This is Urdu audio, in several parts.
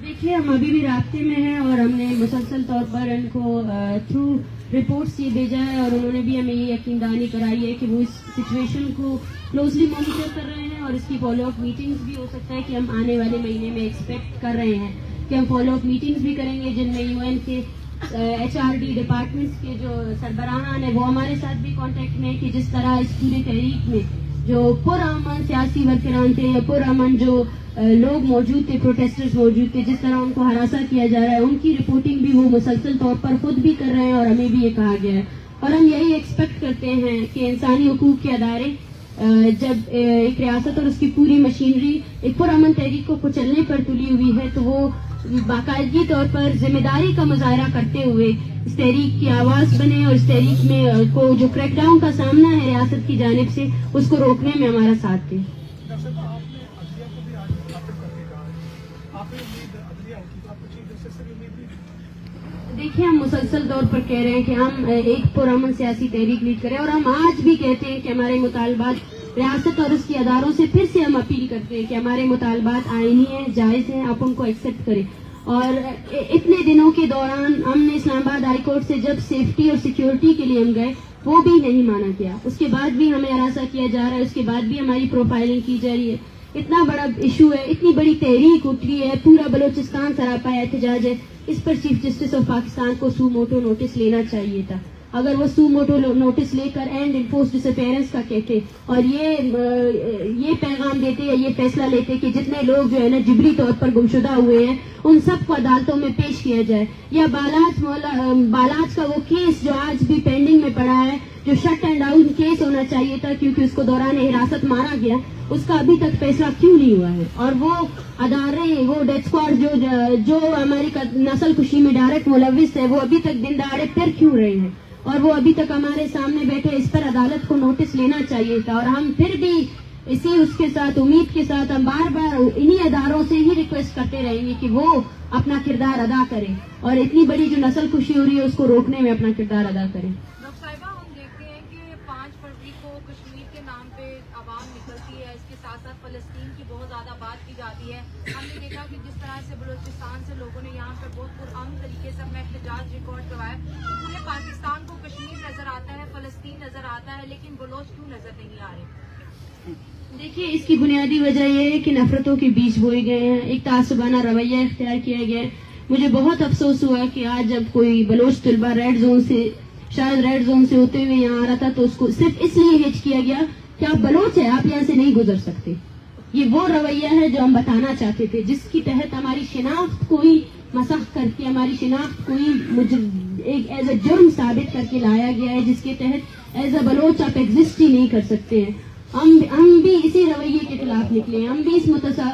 دیکھیے ہم ابھی بھی رابطے میں ہیں اور ہم نے مسلسل طور پر ان کو تھرو رپورٹس یہ بھیجا ہے اور انہوں نے بھی ہمیں یہ یقین دہانی کرائی ہے کہ وہ اس سچویشن کو کلوزلی مانیٹر کر رہے ہیں اور اس کی فالو اپ میٹنگز بھی ہو سکتا ہے کہ ہم آنے والے مہینے میں ایکسپیکٹ کر رہے ہیں کہ ہم فالو اپ میٹنگز بھی کریں گے جن میں UN کے HRD ڈپارٹمنٹس کے جو سربراہان ہیں وہ ہمارے ساتھ بھی کانٹیکٹ میں کہ جس طرح اس پوری تحریک میں جو پرامن سیاسی ورکران تھے یا پرامن جو لوگ موجود تھے، پروٹیسٹرز موجود تھے، جس طرح ان کو ہراساں کیا جا رہا ہے، ان کی رپورٹنگ بھی وہ مسلسل طور پر خود بھی کر رہے ہیں اور ہمیں بھی یہ کہا گیا ہے اور ہم یہی ایکسپیکٹ کرتے ہیں کہ انسانی حقوق کے ادارے جب ایک ریاست اور اس کی پوری مشینری ایک پرامن تحریک کو کچلنے پر تلی ہوئی ہے تو وہ باقاعدگی طور پر ذمہ داری کا مظاہرہ کرتے ہوئے اس تحریک کی آواز بنے اور اس تحریک میں کو جو کریک ڈاؤن کا سامنا ہے ریاست کی جانب سے اس کو روکنے میں ہمارا ساتھ دیں۔ دیکھیں ہم مسلسل طور پر کہہ رہے ہیں کہ ہم ایک پرامن سیاسی تحریک لیڈ کریں اور ہم آج بھی کہتے ہیں کہ ہمارے مطالبات ریاست اور اس کے اداروں سے پھر سے ہم اپیل کرتے ہیں کہ ہمارے مطالبات آئینی ہیں، جائز ہیں، آپ ان کو ایکسیپٹ کریں۔ اور اتنے دنوں کے دوران ہم نے اسلام آباد ہائی کورٹ سے جب سیفٹی اور سیکیورٹی کے لیے ہم گئے وہ بھی نہیں مانا گیا، اس کے بعد بھی ہمیں ہراساں کیا جا رہا ہے، اس کے بعد بھی ہماری پروفائلنگ کی جا رہی ہے۔ اتنا بڑا ایشو ہے، اتنی بڑی تحریک اٹھ رہی ہے، پورا بلوچستان سراپا احتجاج ہے، اس پر چیف جسٹس آف پاکستان کو سو موٹو نوٹس لینا چاہیے تھا۔ اگر وہ سو موٹو نوٹس لے کر اینڈ انفورس ڈس اپیئرنس کا کہتے اور یہ پیغام دیتے یا یہ فیصلہ لیتے کہ جتنے لوگ جو ہے نا جبری طور پر گمشدہ ہوئے ہیں ان سب کو عدالتوں میں پیش کیا جائے، یا بالاج کا وہ کیس جو آج بھی پینڈنگ میں پڑا ہے، جو شٹ اینڈ ڈاؤن کیس ہونا چاہیے تھا کیونکہ اس کو دوران حراست مارا گیا، اس کا ابھی تک فیصلہ کیوں نہیں ہوا ہے؟ اور وہ ادارے، وہ ڈیتھ اسکواڈ جو ہماری نسل کشی میں ڈائریکٹ ملوث ہے، وہ ابھی تک دن دہاڑے پھر کیوں رہے ہیں اور وہ ابھی تک ہمارے سامنے بیٹھے؟ اس پر عدالت کو نوٹس لینا چاہیے تھا۔ اور ہم پھر بھی اس کے ساتھ امید کے ساتھ ہم بار بار انہی اداروں سے ہی ریکویسٹ کرتے رہیں گے کہ وہ اپنا کردار ادا کریں اور اتنی بڑی جو نسل کشی ہو رہی ہے اس کو روکنے میں اپنا کردار ادا کریں۔ ڈاکٹر صاحبہ، ہم دیکھتے ہیں کہ 5 فروری کو کشمیر کے نام پہ عوام نکلتی ہے، اس کے ساتھ ساتھ فلسطین کی بہت زیادہ بات کی جاتی ہے۔ ہم نے دیکھا کہ جس طرح سے بلوچستان سے لوگوں نے یہاں پہ بہت پرامن طریقے سے اپنا احتجاج ریکارڈ کروایا۔ پورے پاکستان کو کشمیر نظر آتا ہے، فلسطین نظر آتا ہے، لیکن بلوچ کیوں نظر نہیں آ رہے؟ دیکھیے اس کی بنیادی وجہ یہ ہے کہ نفرتوں کے بیج بوئے گئے ہیں، ایک تعصبانہ رویہ اختیار کیا گیا ہے۔ مجھے بہت افسوس ہوا کہ آج جب کوئی بلوچ طلبہ ریڈ زون سے ہوتے ہوئے یہاں آ رہا تھا تو اس کو صرف اس لیے ہچ کیا گیا کہ آپ بلوچ ہیں، آپ یہاں سے نہیں گزر سکتے۔ یہ وہ رویہ ہے جو ہم بتانا چاہتے تھے، جس کی تحت ہماری شناخت کو ہی مسخ کر کے، ہماری شناخت کو ہی ایک ایز اے جرم ثابت کر کے لایا گیا ہے، جس کے تحت ایز اے بلوچ آپ ایگزسٹ ہی نہیں کر سکتے ہیں۔ ہم بھی اسی رویے کے خلاف نکلے ہیں، ہم بھی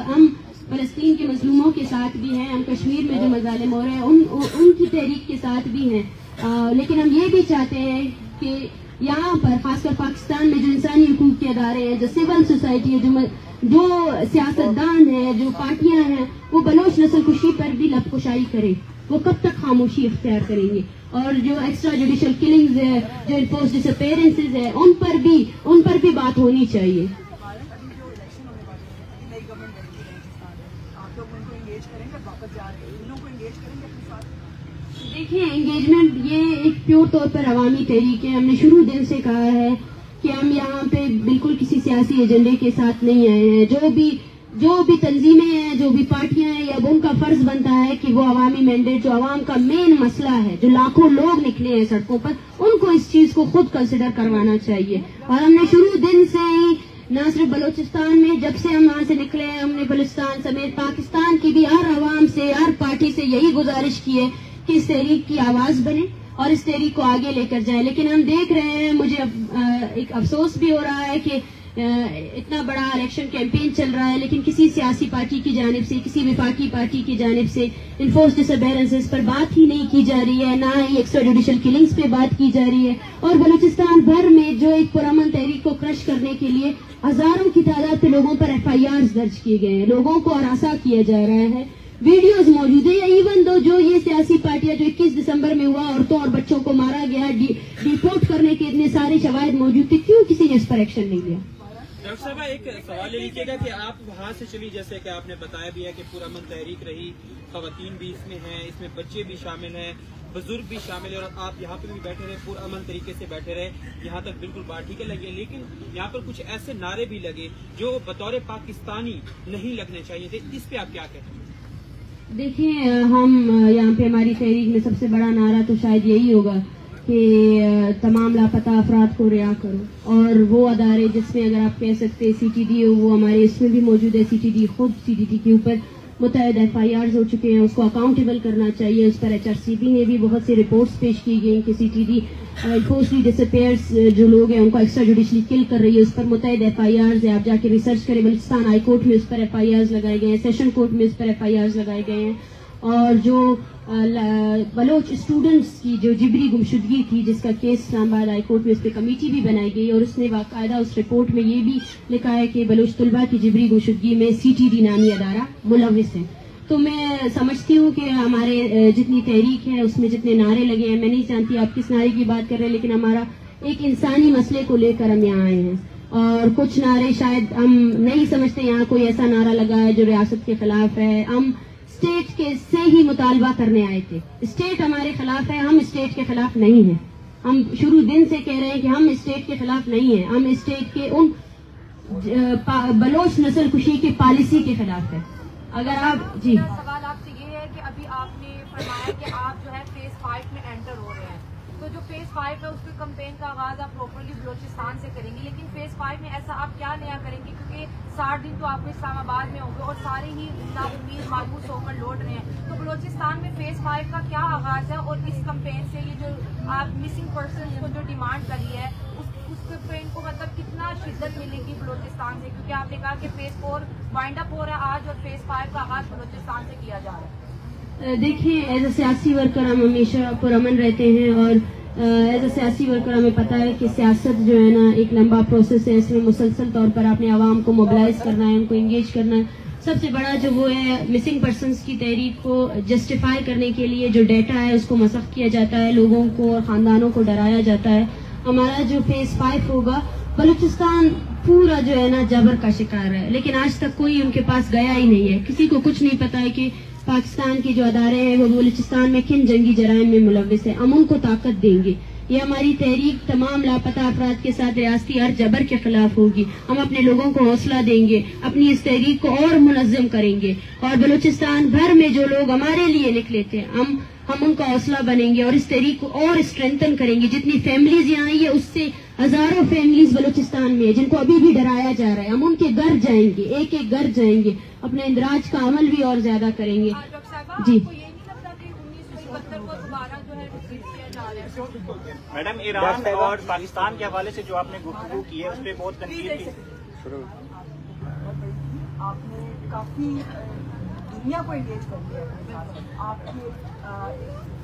ہم فلسطین کے مظلوموں کے ساتھ بھی ہیں، ہم کشمیر میں جو مظالم ہو رہے ہیں ان کی تحریک کے ساتھ بھی ہیں، لیکن ہم یہ بھی چاہتے ہیں کہ یہاں پر خاص کر پاکستان میں جو انسانی حقوق کے ادارے ہیں، جو سول سوسائٹی ہے، جو سیاستدان ہیں، جو پارٹیاں ہیں، وہ بلوچ نسل کشی پر بھی لب کشائی کریں۔ وہ کب تک خاموشی اختیار کریں گے؟ اور جو ایکسٹرا جوڈیشل کلنگز ہے، جو انفورس ڈس اپیئرنسز ہے، ان پر بھی بات ہونی چاہیے۔ دیکھیں انگیجمنٹ یہ ایک پیور طور پر عوامی تحریک ہے۔ ہم نے شروع دن سے کہا ہے کہ ہم یہاں پہ بالکل کسی سیاسی ایجنڈے کے ساتھ نہیں آئے ہیں۔ جو بھی تنظیمیں ہیں، جو بھی پارٹیاں ہیں، اب ان کا فرض بنتا ہے کہ وہ عوامی مینڈیٹ، جو عوام کا مین مسئلہ ہے، جو لاکھوں لوگ نکلے ہیں سڑکوں پر، ان کو اس چیز کو خود کنسیڈر کروانا چاہیے۔ اور ہم نے شروع دن سے ہی نہ صرف بلوچستان میں، جب سے ہم وہاں سے نکلے ہیں، ہم نے بلوچستان سمیت پاکستان کی بھی ہر عوام سے، ہر پارٹی سے یہی گزارش کی ہے کہ اس تحریک کی آواز بنے اور اس تحریک کو آگے لے کر جائیں۔ لیکن ہم دیکھ رہے ہیں، مجھے ایک افسوس بھی ہو رہا ہے کہ اتنا بڑا الیکشن کیمپین چل رہا ہے لیکن کسی سیاسی پارٹی کی جانب سے، کسی وفاقی پارٹی کی جانب سے انفورس ڈس اپیئرنسز پر بات ہی نہیں کی جا رہی ہے، نہ ہی ایکسٹرا جوڈیشل کلنگز پہ بات کی جا رہی ہے۔ اور بلوچستان بھر میں جو ایک پرامن تحریک کو کرش کرنے کے لیے ہزاروں کی تعداد پہ لوگوں پر FIRs درج کیے گئے ہیں، لوگوں کو ہراساں کیا جا رہا ہے، ویڈیوز موجود ہے. ایون دو جو یہ سیاسی پارٹیاں جو 21 دسمبر میں ہوا عورتوں اور بچوں کو مارا گیا, ڈیپورٹ کرنے کے اتنے سارے شواہد موجود تھے, کیوں کسی نے اس پر ایکشن نہیں لیا؟ ڈاکٹر صاحبہ ایک سوال یہ لکھیے گا کہ آپ وہاں سے چلی, جیسے کہ آپ نے بتایا بھی ہے کہ پرامن تحریک رہی, خواتین بھی اس میں ہیں, اس میں بچے بھی شامل ہیں, بزرگ بھی شامل ہیں, اور آپ یہاں پہ بھی بیٹھے رہے, پرامن طریقے سے بیٹھے رہے, یہاں تک بالکل بات ٹھیک ہے لگی. لیکن یہاں پر کچھ ایسے نعرے بھی لگے جو بطور پاکستانی نہیں لگنے چاہیے تھے, اس پہ آپ کیا کہتے ہیں؟ دیکھیں, ہم یہاں پہ ہماری تحریک میں سب سے بڑا نعرہ تو شاید یہی ہوگا کہ تمام لاپتہ افراد کو رہا کرو, اور وہ ادارے جس میں اگر آپ کہہ سکتے CTD ہو, وہ ہمارے اس میں بھی موجود ہے. CTD خود CTD کے اوپر متعدد FIRs ہو چکے ہیں, اس کو اکاؤنٹیبل کرنا چاہیے. اس پر HRCB نے بھی بہت سی رپورٹس پیش کی گئی کہ CTD فورسلی ڈس اپیئرس جو لوگ ہیں ان کو ایکسٹرا جوڈیشلی کل کر رہی ہے. اس پر متعدد FIRs ہے, آپ جا کے ریسرچ کریں. بلوچستان ہائی کورٹ میں اس پر FIRs لگائے گئے ہیں, سیشن کورٹ میں اس پر FIRs لگائے گئے ہیں. اور جو بلوچ اسٹوڈنٹس کی جو جبری گمشدگی تھی, جس کا کیس اسلام آباد ہائی کورٹ میں اس پہ کمیٹی بھی بنائی گئی, اور اس نے باقاعدہ اس رپورٹ میں یہ بھی لکھا ہے کہ بلوچ طلبہ کی جبری گمشدگی میں CTD نامی ادارہ ملوث ہے. تو میں سمجھتی ہوں کہ ہمارے جتنی تحریک ہے اس میں جتنے نعرے لگے ہیں, میں نہیں جانتی آپ کس نعرے کی بات کر رہے ہیں, لیکن ہمارا ایک انسانی مسئلے کو لے کر ہم یہاں آئے ہیں. اور کچھ نعرے شاید ہم نہیں سمجھتے یہاں کوئی ایسا نعرہ لگا ہے جو ریاست کے خلاف ہے. ہم اسٹیٹ کے سے ہی مطالبہ کرنے آئے تھے. اسٹیٹ ہمارے خلاف ہے, ہم اسٹیٹ کے خلاف نہیں ہیں. ہم شروع دن سے کہہ رہے ہیں کہ ہم اسٹیٹ کے خلاف نہیں ہیں, ہم اسٹیٹ کے ان بلوچ نسل کشی کی پالیسی کے خلاف ہے. اگر آپ جی سوال آپ سے یہ ہے کہ ابھی آپ نے فرمایا کہ آپ جو ہے فیز 5 میں انٹر ہو رہے ہیں, تو جو فیز 5 ہے اس کے کمپین کا آغاز آپ پراپرلی بلوچستان سے کریں گے, لیکن فیز 5 میں ایسا آپ کیا نیا کریں گے, کیونکہ 60 دن تو آپ کو اسلام آباد میں ہوں گے اور سارے ہی نا امید مایوس ہو کر لوٹ رہے ہیں. تو بلوچستان میں فیز 5 کا کیا آغاز ہے, اور اس کمپین سے یہ جو آپ مسنگ پرسنز کو جو ڈیمانڈ کری ہے اس کمپین کو مطلب کتنا شدت ملے گی بلوچستان سے, کیونکہ آپ نے کہا کہ فیز 4 وائنڈ اپ ہو رہا ہے آج اور فیز 5 کا آغاز بلوچستان سے کیا جا رہا ہے؟ دیکھیں, ایز اے سیاسی ورکر ہم ہمیشہ پرامن رہتے ہیں, اور ایز اے سیاسی ورکر ہمیں پتہ ہے کہ سیاست جو ہے نا ایک لمبا پروسیس ہے. اس میں مسلسل طور پر آپ نے عوام کو موبلائز کرنا ہے, ان کو انگیج کرنا ہے. سب سے بڑا جو وہ ہے مسنگ پرسنز کی تحریک کو جسٹیفائی کرنے کے لیے جو ڈیٹا ہے اس کو مسخ کیا جاتا ہے, لوگوں کو اور خاندانوں کو ڈرایا جاتا ہے. ہمارا جو فیز 5 ہوگا, بلوچستان پورا جو ہے نا جبر کا شکار ہے, لیکن آج تک کوئی ان کے پاس گیا ہی نہیں ہے. کسی کو کچھ نہیں پتا ہے کہ پاکستان کے جو ادارے ہیں وہ بلوچستان میں کن جنگی جرائم میں ملوث ہیں. ہم ان کو طاقت دیں گے. یہ ہماری تحریک تمام لاپتہ افراد کے ساتھ ریاستی ہر جبر کے خلاف ہوگی. ہم اپنے لوگوں کو حوصلہ دیں گے, اپنی اس تحریک کو اور منظم کریں گے, اور بلوچستان بھر میں جو لوگ ہمارے لیے نکلے تھے ہم ان کا حوصلہ بنیں گے, اور اس تحریک کو اور اسٹرینتھن کریں گے. جتنی فیملیز یہاں آئی ہے اس سے ہزاروں فیملیز بلوچستان میں جن کو ابھی بھی ڈرایا جا رہا ہے, ہم ان کے گھر جائیں گے, ایک ایک گھر جائیں گے, اپنے اندراج کا عمل بھی اور زیادہ کریں گے. جی میڈم, ایران اور پاکستان کے حوالے سے جو آپ نے گفتگو کی ہے اس پہ بہت تنقید کی. آپ نے کافی دنیا کو انگیج کر دیا ہے, آپ کی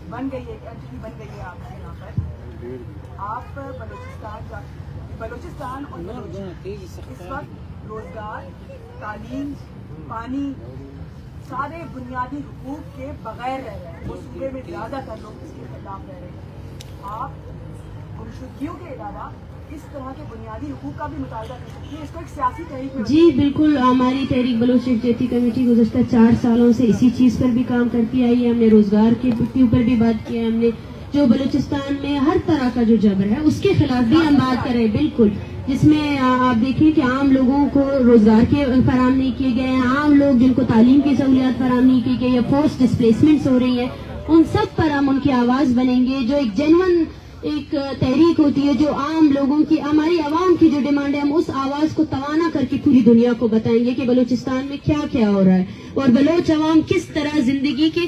بن گئی ہے, اینٹی بن گئی ہے آپ کے یہاں پر. آپ بلوچستان اور بلوچ اس وقت روزگار, تعلیم, پانی, سارے بنیادی حقوق کے بغیر رہ رہے ہیں. اس صوبے میں زیادہ تر لوگ اس کے خلاف رہ رہے ہیں. آپ گمشدگیوں کے علاوہ اس طرح کے بنیادی حقوق کا بھی مطالبہ کر سکتی ہے, اس کو ایک سیاسی تحریک میں. جی بالکل, ہماری تحریک بلوچ یکجہتی کمیٹی گزشتہ 4 سالوں سے اسی چیز پر بھی کام کرتی آئی ہے. ہم نے روزگار کے اوپر بھی بات کی ہے, ہم نے جو بلوچستان میں ہر طرح کا جو جبر ہے اس کے خلاف بھی ہم بات کر رہے ہیں. بالکل, جس میں آپ دیکھیں کہ عام لوگوں کو روزگار کے فراہم نہیں کیے گئے ہیں, عام لوگ جن کو تعلیم کی سہولیات فراہم نہیں کی گئی, یا فورس ڈسپلیسمنٹس ہو رہی ہیں, ان سب پر ہم ان کی آواز بنیں گے. جو ایک جینون ایک تحریک ہوتی ہے جو عام لوگوں کی, ہماری عوام کی جو ڈیمانڈ ہے, ہم اس آواز کو توانا کر کے پوری دنیا کو بتائیں گے کہ بلوچستان میں کیا کیا ہو رہا ہے, اور بلوچ عوام کس طرح زندگی کے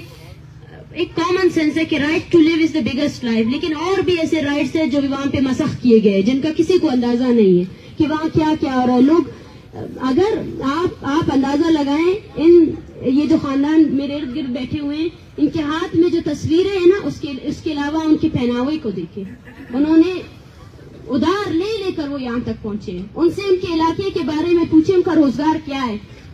ایک کامن سینس ہے کہ right to live is the biggest life, لیکن اور بھی ایسے رائٹس ہیں جو وہاں پہ مسخ کیے گئے جن کا کسی کو اندازہ نہیں ہے کہ وہاں کیا کیا ہو رہا ہے. لوگ اگر آپ اندازہ لگائیں, یہ جو خاندان میرے ارد گرد بیٹھے ہوئے ہیں, ان کے ہاتھ میں جو تصویریں ہیں نا اس کے علاوہ ان کے پہناوے کو دیکھیں. انہوں نے ادھار لے کر وہ یہاں تک پہنچے ہیں. ان سے ان کے علاقے کے بارے میں پوچھیں ان کا روزگار کیا ہے.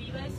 BYC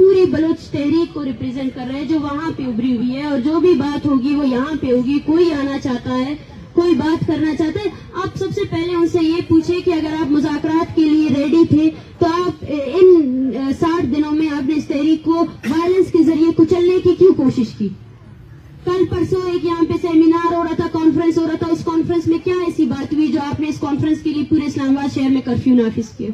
پوری بلوچ تحریک کو ریپرزینٹ کر رہے ہیں جو وہاں پہ ابری ہوئی ہے, اور جو بھی بات ہوگی وہ یہاں پہ ہوگی. کوئی آنا چاہتا ہے, کوئی بات کرنا چاہتا ہے, آپ سب سے پہلے ان سے یہ پوچھیں کہ اگر آپ مذاکرات کے لیے ریڈی تھے تو آپ ان 60 دنوں میں آپ نے اس تحریک کو وائلنس کے ذریعے کچلنے کی کیوں کوشش کی؟ کل پرسوں ایک یہاں پہ سیمینار ہو رہا تھا, کانفرنس ہو رہا تھا, اس کانفرنس میں کیا ایسی بات ہوئی جو آپ نے اس کانفرنس کے لیے پورے اسلام آباد شہر میں کرفیو نافذ کیا؟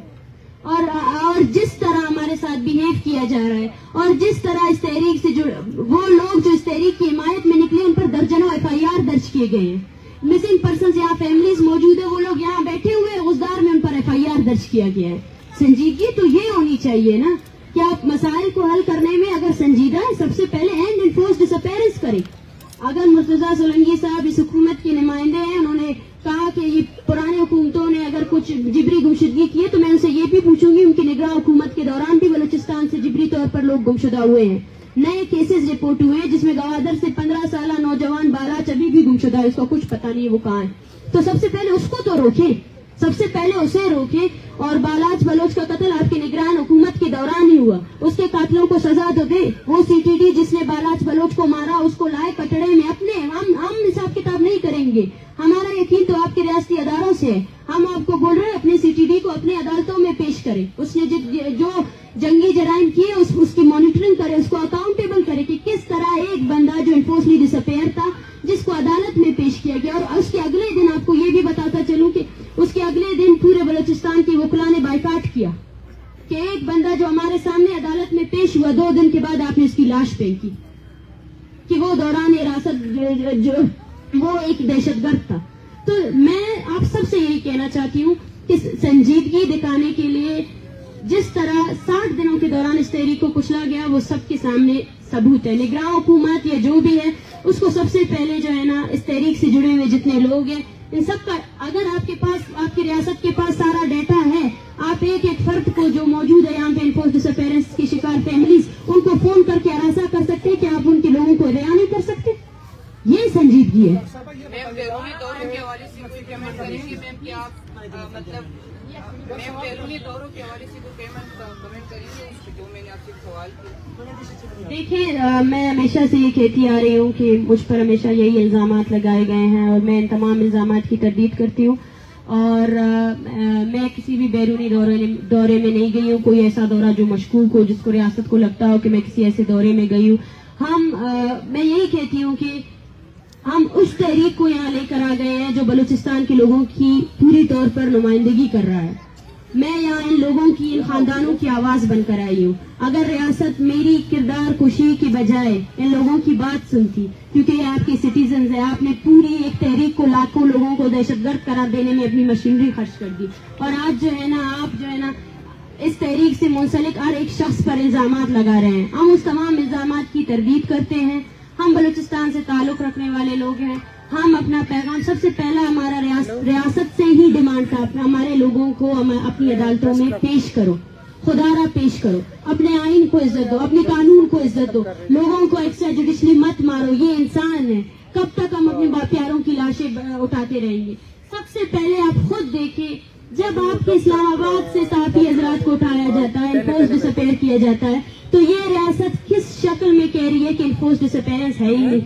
اور جس طرح ہمارے ساتھ بہیو کیا جا رہا ہے, اور جس طرح اس تحریک سے وہ لوگ جو اس تحریک کی حمایت میں نکلے ان پر درجنوں FIR درج کیے گئے ہیں. مسنگ پرسنز یہاں فیملیز موجود ہیں, وہ لوگ یہاں بیٹھے ہوئے غزدار میں ان پر FIR درج کیا گیا ہے. سنجیدگی تو یہ ہونی چاہیے نا کہ آپ مسائل کو حل کرنے میں اگر سنجیدہ ہے سب سے پہلے اینڈ انفورس ڈس اپیرنس کریں. اگر مرتضیٰ سولنگی صاحب اس حکومت کے نمائندے ہیں, انہوں نے کہا کہ یہ پرانی حکومتوں نے اگر کچھ جبری گمشدگی کی ہے تو میں ان سے یہ بھی پوچھوں گی ان کی نگراں حکومت کے دوران بھی بلوچستان سے جبری طور پر لوگ گمشدہ ہوئے ہیں. نئے کیسز رپورٹ ہوئے ہیں جس میں گوادر سے 15 سالہ نوجوان بالاچ ابھی بھی گمشدہ ہے, اس کا کچھ پتہ نہیں ہے وہ کہاں ہے. تو سب سے پہلے اس کو تو روکیں, سب سے پہلے اسے روکیں. اور بالاچ بلوچ کا قتل آپ کی نگران حکومت کے دوران ہی ہوا, اس کے قاتلوں کو سزا تو دے. وہ CTD جس نے بالاچ بلوچ کو مارا اس کو لائے پٹڑے میں اپنے. ہم حساب کتاب نہیں کریں گے, ہمارا یقین تو آپ کے ریاستی اداروں سے ہے. ہم آپ کو بول رہے ہیں اپنے CTD کو اپنے عدالتوں میں پیش کرے, اس نے جو جنگی جرائم کیے اس کی مانیٹرنگ کرے, اس کو اکاؤنٹیبل کرے کہ کس طرح ایک بندہ جو انفورسلی ڈس اپیئر تھا جس کو عدالت میں پیش کیا گیا. اور اس کے اگلے دن آپ کو یہ بھی بتاتا چلوں کہ اس کے اگلے دن پورے بلوچستان کی وکلاء نے بائیکاٹ کیا کہ ایک بندہ جو ہمارے سامنے عدالت میں پیش ہوا 2 دن کے بعد آپ نے اس کی لاش پھینکی کہ وہ دوران حراست جو وہ ایک دہشت گرد تھا. تو میں آپ سب سے یہی کہنا چاہتی ہوں کہ سنجیدگی دکھانے کے لیے جس طرح 60 دنوں کے دوران اس تحریک کو کچلا گیا وہ سب کے سامنے ثبوت ہے. نگراں حکومت یا جو بھی ہے اس کو سب سے پہلے جو ہے نا اس تحریک سے جڑے ہوئے جتنے لوگ ہیں ان سب کا, اگر آپ کے پاس آپ کی ریاست کے پاس سارا ڈیٹا ہے, آپ ایک ایک فرد کو جو موجود ہے یہاں پہ انفورس ڈس اپیئرنس کی شکار فیملیز ان کو فون کر کے ہراساں کر سکتے ہیں کہ آپ ان کے لوگوں کو رہا نہیں کر سکتے. یہ سنجیدگی ہے. میم بیرونی دوروں کے حوالے سے کوئی پیمنٹ کریں گے میم کہ آپ مطلب میم بیرونی دوروں کے حوالے سے کوئی پیمنٹ کمنٹ کریں گے جو میں نے آپ سے سوال کیا؟ دیکھیں میں ہمیشہ سے یہ کہتی آ رہی ہوں کہ مجھ پر ہمیشہ یہی الزامات لگائے گئے ہیں اور میں ان تمام الزامات کی تردید کرتی ہوں. اور میں کسی بھی بیرونی دورے میں نہیں گئی ہوں, کوئی ایسا دورہ جو مشکوک ہو جس کو ریاست کو لگتا ہو کہ میں کسی ایسے دورے میں گئی ہوں. میں یہی کہتی ہوں کہ ہم اس تحریک کو یہاں لے کر آ گئے ہیں جو بلوچستان کے لوگوں کی پوری طور پر نمائندگی کر رہا ہے. میں یہاں ان لوگوں کی, ان خاندانوں کی آواز بن کر آئی ہوں. اگر ریاست میری کردار کشی کی بجائے ان لوگوں کی بات سنتی, کیونکہ یہ آپ کے سٹیزنز ہیں, آپ نے پوری ایک تحریک کو لاکھوں لوگوں کو دہشت گرد قرار دینے میں اپنی مشینری خرچ کر دی, اور آج جو ہے نا آپ جو ہے نا اس تحریک سے منسلک ہر ایک شخص پر الزامات لگا رہے ہیں. ہم اس تمام الزامات کی تردید کرتے ہیں. ہم بلوچستان سے تعلق رکھنے والے لوگ ہیں. ہم اپنا پیغام سب سے پہلا ہمارا ریاست سے ہی ڈیمانڈ تھا, ہمارے لوگوں کو اپنی عدالتوں میں پیش کرو, خدا را پیش کرو, اپنے آئین کو عزت دو, اپنے قانون کو عزت دو, لوگوں کو ایکسٹرا جوڈیشلی مت مارو, یہ انسان ہے. کب تک ہم اپنے پیاروں کی لاشیں اٹھاتے رہیں گے؟ سب سے پہلے آپ خود دیکھیں, جب آپ کے اسلام آباد سے صحافی حضرات کو اٹھایا جاتا ہے, انفورس ڈس اپیئر کیا جاتا ہے, تو یہ ریاست کس شکل میں کہہ رہی ہے کہ انفورس ڈس اپیئرنس ہے ہی نہیں.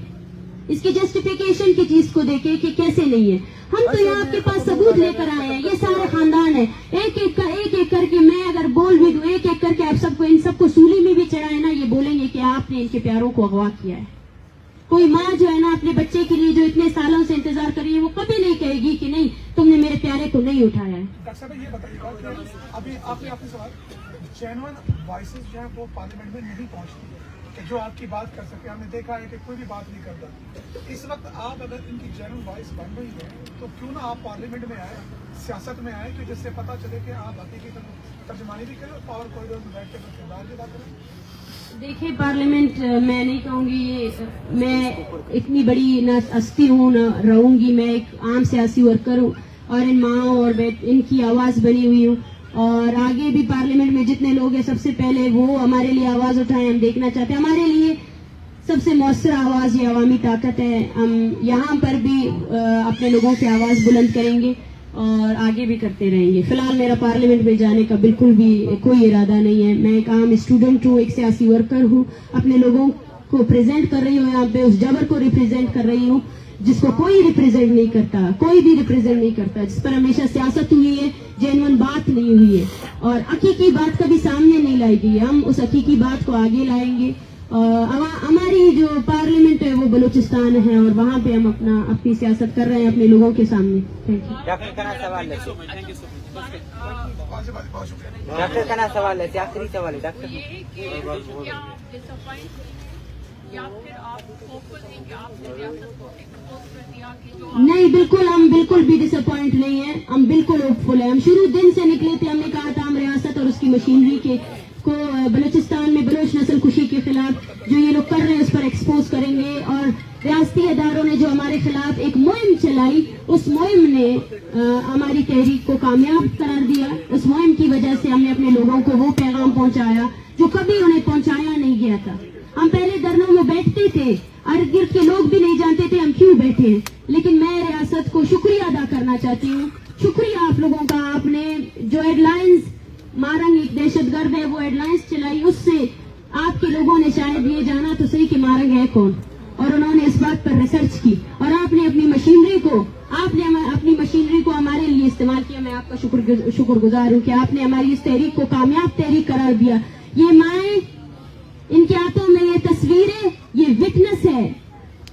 اس کی جسٹیفیکیشن کی چیز کو دیکھیں کہ کیسے نہیں ہے. ہم تو یہاں آپ کے پاس ثبوت لے کر آئے ہیں, یہ سارے خاندان ہیں, ایک ایک کر کے میں اگر بول بھی دوں, ایک ایک کر کے آپ سب کو, ان سب کو سولی میں بھی چڑھائے نا, یہ بولیں گے کہ آپ نے ان کے پیاروں کو اغوا کیا ہے. کوئی ماں جو ہے نا اپنے بچے کے لیے جو اتنے سالوں سے انتظار کر رہی ہے وہ کبھی نہیں کہے گی کہ نہیں تم نے میرے پیارے کو نہیں اٹھایا ہے. ڈاکٹر صاحب یہ بتائیے گا کہ ابھی آپ نے سوال جینوئن وائسز جو ہیں وہ پارلیمنٹ میں نہیں پہنچتی ہے کہ جو آپ کی بات کر سکے. ہم نے دیکھا ہے کہ کوئی بھی بات نہیں کرتا. اس وقت آپ اگر ان کی جینوئن وائس بن رہی ہے تو کیوں نہ آپ پارلیمنٹ میں آئے, سیاست میں آئے, کہ جس سے پتہ چلے کہ آپ حقیقی ترجمانی بھی کریں اور پاور کوریڈور میں بیٹھ کے کردار بھی ادا کریں. دیکھیں پارلیمنٹ میں نہیں کہوں گی میں اتنی بڑی نہ ہستی ہوں نہ رہوں گی, میں ایک عام سیاسی ورکر ہوں اور ان ماں اور ان کی آواز بنی ہوئی ہوں. اور آگے بھی پارلیمنٹ میں جتنے لوگ ہیں سب سے پہلے وہ ہمارے لیے آواز اٹھائیں, ہم دیکھنا چاہتے ہیں. ہمارے لیے سب سے مؤثر آواز یہ عوامی طاقت ہے. ہم یہاں پر بھی اپنے لوگوں کی آواز بلند کریں گے. اور آگے بھی کرتے رہیں گے. فی الحال میرا پارلیمنٹ میں جانے کا بالکل بھی کوئی ارادہ نہیں ہے. میں ایک عام اسٹوڈنٹ ہوں, ایک سیاسی ورکر ہوں, اپنے لوگوں کو پریزنٹ کر رہی ہوں یہاں پہ, اس جبر کو ریپرزینٹ کر رہی ہوں جس کو کوئی ریپرزینٹ نہیں کرتا, کوئی بھی ریپرزینٹ نہیں کرتا, جس پر ہمیشہ سیاست ہوئی ہے, جینون بات نہیں ہوئی ہے, اور حقیقی بات کبھی سامنے نہیں لائی گئی. ہم اس حقیقی بات کو آگے لائیں گے. ہماری جو پارلیمنٹ ہے وہ بلوچستان ہے, اور وہاں پہ ہم اپنی سیاست کر رہے ہیں اپنے لوگوں کے سامنے. Thank you. ڈاکٹر کا سوال ہے, آخری سوال ہے ڈاکٹر. نہیں, بالکل ہم بالکل بھی ڈس اپوائنٹ نہیں ہیں, ہم بالکل ہوپ فل ہیں. ہم شروع دن سے نکلے تھے, ہم نے کہا تھا ہم ریاست اور اس کی مشینری کو بلوچستان میں بلوچ نسل کشی کے خلاف جو یہ لوگ کر رہے ہیں اس پر ایکسپوز کریں گے. اور ریاستی اداروں نے جو ہمارے خلاف ایک مہم چلائی, اس مہم نے ہماری تحریک کو کامیاب قرار دیا. اس مہم کی وجہ سے ہم نے اپنے لوگوں کو وہ پیغام پہنچایا جو کبھی انہیں پہنچایا نہیں گیا تھا. ہم پہلے دھرنوں میں بیٹھتے تھے, ارد گرد کے لوگ بھی نہیں جانتے تھے ہم کیوں بیٹھے ہیں, لیکن میں ریاست کو شکریہ ادا کرنا چاہتی ہوں. شکریہ آپ لوگوں کا. آپ نے جو ہیڈ لائنز مارنگ ایک دہشت گرد ہے وہ ہیڈ لائنز چلائی, اس سے آپ کے لوگوں نے شاید یہ جانا تو صحیح کہ مارنگ ہے کون, اور انہوں نے اس بات پر ریسرچ کی, اور آپ نے اپنی مشینری کو ہمارے لیے استعمال کیا. میں آپ کا شکر گزار ہوں کہ آپ نے ہماری اس تحریک کو کامیاب تحریک قرار دیا. یہ مائیں, ان کے ہاتھوں میں یہ تصویریں, یہ وٹنس ہے.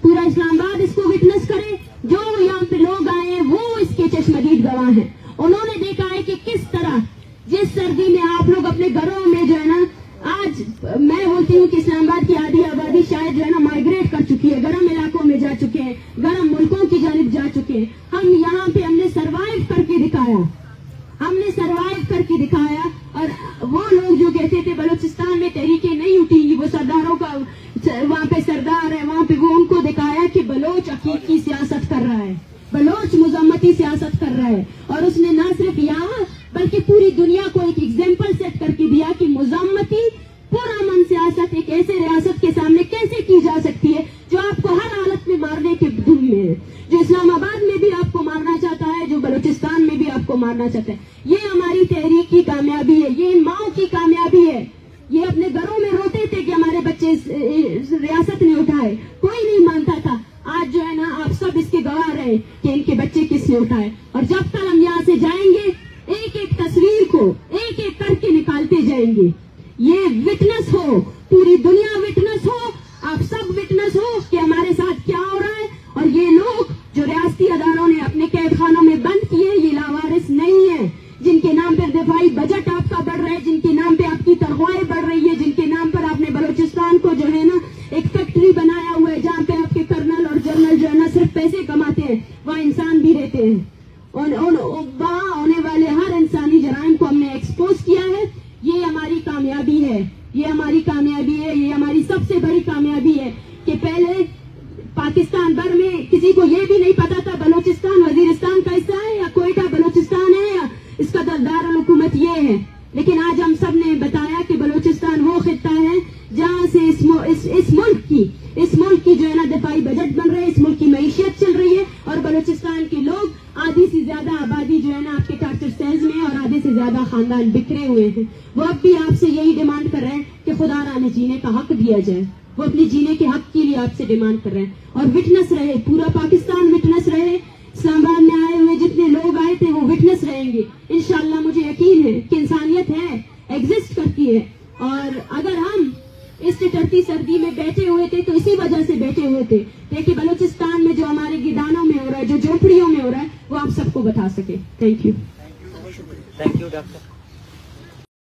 پورا اسلام آباد اس کو وٹنس کرے. جو یہاں پہ لوگ آئے ہیں وہ اس کے چشمدید گواہ ہیں. انہوں نے دیکھا ہے کہ کس طرح جس سردی میں آپ لوگ اپنے گھروں میں جو ہے نا, آج میں بولتی ہوں کہ اسلام آباد کی آدھی آبادی شاید جو ہے نا مائگریٹ کر چکی ہے, گرم علاقوں میں جا چکے ہیں, گرم ملکوں کی جانب جا چکے ہیں. ہم یہاں پہ ہم نے سروائیو کر کے دکھایا, اور وہ لوگ جو کہتے تھے بلوچستان میں تحریکیں نہیں اٹھیں گی, وہ سرداروں کا وہاں پہ سردار ہے, وہاں پہ وہ ان کو دکھایا کہ بلوچ حقیقی سیاست کر رہا ہے, بلوچ مذمتی سیاست کر رہا ہے. اور اس نے نہ صرف یہاں بلکہ پوری دنیا کو ایک ایگزامپل سیٹ کر کے دیا کہ مذمتی پرامن سیاست ایک ایسے ریاست کے سامنے کیسے کی جا سکتی ہے جو آپ کو ہر حالت میں مارنے کے دھن میں ہے, جو اسلام آباد میں بھی آپ کو مارنا چاہتا ہے, جو بلوچستان میں بھی آپ کو مارنا چاہتا ہے. یہ ہماری تحریک کی کامیابی ہے, یہ ماؤں کی کامیابی ہے. یہ اپنے گھروں میں روتے تھے کہ ہمارے بچے ریاست نے اٹھائے, کوئی نہیں مانتا تھا. آج جو ہے نا آپ سب اس کے گواہ رہے کہ ان کے بچے کس نے اٹھائے. اور جب تک ہم یہاں سے جائیں گے ایک ایک تصویر کو ایک ایک کر کے نکالتے جائیں گے. یہ وٹنس ہو, پوری دنیا وٹنس ہو, آپ سب وٹنس ہو کہ ہمارے ساتھ کیا ہو رہا ہے. اور یہ لوگ جو ریاستی اداروں نے اپنے قید خانوں میں بند کیے یہ لاوارث نہیں ہیں, جن کے نام پر دفاعی بجٹ آپ کا بڑھ رہا ہے, جن کے نام پہ آپ کی تنخواہیں بڑھ رہی ہے, جن کے نام پر آپ نے بلوچستان کو جو ہے نا ایک فیکٹری بنایا ہوا ہے جہاں پہ آپ کے کرنل اور جنرل جو ہے نا صرف پیسے کماتے ہیں, وہاں انسان بھی رہتے ہیں. وہاں ہونے والے ہر انسانی جرائم کو ہم نے ایکسپوز کیا ہے. یہ ہماری کامیابی ہے, یہ ہماری کامیابی ہے, یہ ہماری سب سے بڑی کامیابی ہے کہ پہلے پاکستان بھر میں کسی کو یہ بھی نہیں پتا تھا بلوچستان وزیرستان کا حصہ ہے یا کوئٹہ بلوچستان ہے یا اس کا دارالحکومت یہ ہے. لیکن آج ہم سب نے بتایا کہ بلوچستان وہ خطہ ہے جہاں سے اس ملک کی جو ہے نا دفاعی بجٹ بن رہے ہیں, اس ملک کی معیشت چل رہی ہے, اور بلوچستان کے لوگ آدھی سے زیادہ آبادی جو ہے نا آپ کے ٹارچر سیلز میں اور آدھے سے زیادہ خاندان بکھرے ہوئے ہیں. وہ اب بھی آپ سے یہی ڈیمانڈ کر رہے ہیں کہ خدا را نے جینے کا حق دیا جائے. وہ اپنے جینے کے حق کے لیے آپ سے ڈیمانڈ کر رہے ہیں. اور وٹنس رہے, پورا پاکستان وٹنس رہے. اسلام آباد میں آئے ہوئے جتنے لوگ آئے تھے وہ وٹنس رہیں گے انشاءاللہ. مجھے یقین ہے کہ انسانیت ہے, ایگزسٹ کرتی ہے, اور اگر ہم اس ٹٹرتی سردی میں بیٹھے ہوئے تھے تو اسی وجہ سے بیٹھے ہوئے تھے کہ بلوچستان میں جو ہمارے گدانوں میں ہو رہا ہے, جو جھوپڑیوں میں ہو رہا ہے, وہ آپ سب کو بتا سکے. Thank you. Thank you doctor.